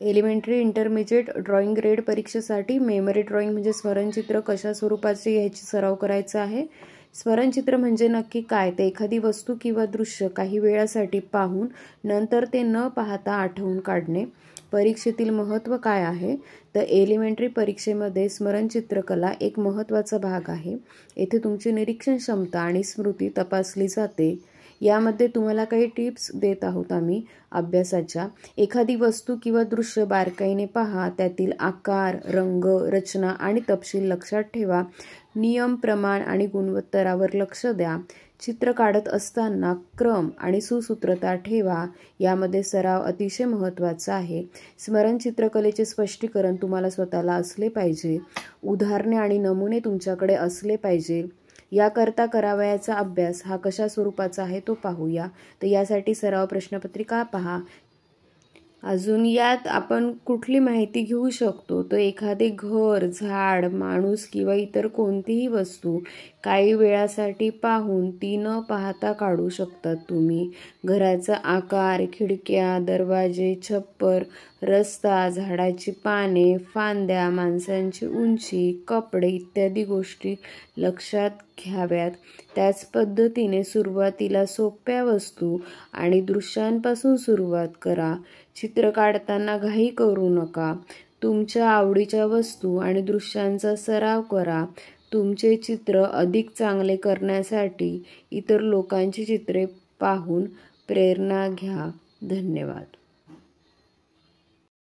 Elementary intermediate drawing grade परीक्षेसाठी memory drawing म्हणजे स्मरणचित्र कशा स्वरूपाचे याची सराव करायचा आहे। स्मरणचित्र म्हणजे नक्की काय, ते एखादी वस्तू किंवा दृश्य काही वेळासाठी पाहून नंतर ते न पाहता आठवून काढणे। परीक्षेतील महत्त्व काय आहे, तर एलिमेंटरी परीक्षेमध्ये स्मरणचित्रकला एक महत्त्वाचा भाग आहे। येथे तुमची निरीक्षण क्षमता आणि स्मृती तपासली जाते। यामध्ये तुम्हाला काही टिप्स देत आहोत आम्ही अभ्यासाच्या। एखादी वस्तू किंवा दृश्य बारकाईने पहा, त्यातील आकार, रंग, रचना आणि तपशील लक्षात ठेवा। नियम, प्रमाण आणि गुणोत्तरावर लक्ष द्या। चित्र काढत असताना क्रम आणि सुसूत्रता ठेवा। यामध्ये सराव अतिशय महत्त्वाचा आहे। स्मरणचित्रकलेचे स्पष्टीकरण तुम्हाला स्वतःला असले पाहिजे। उदाहरणे आणि नमुने तुमच्याकडे असले पाहिजे। याकरता करावयाचा अभ्यास हा कशा स्वरूपाचा आहे तो पाहूया। तर यासाठी सराव प्रश्नपत्रिका पहा। अजून यात आपण कुठली माहिती घेऊ शकतो, तर एखादे घर, झाड, माणूस किंवा इतर कोणतीही वस्तू काही वेळासाठी पाहून ती न पाहता काढू शकतात तुम्ही। घराचा आकार, खिडक्या, दरवाजे, छप्पर, रस्ता, झाडाची पाने, फांद्या, माणसांची उंची, कपडे इत्यादी गोष्टी लक्षात घ्याव्यात। त्याच पद्धतीने सुरुवातीला सोप्या वस्तू आणि दृश्यांपासून सुरुवात करा। चित्र काढताना घाई करू नका। तुमच्या आवडीच्या वस्तू आणि दृश्यांचा सराव करा। तुमचे चित्र अधिक चांगले करण्यासाठी इतर लोकांची चित्रे पाहून प्रेरणा घ्या। धन्यवाद।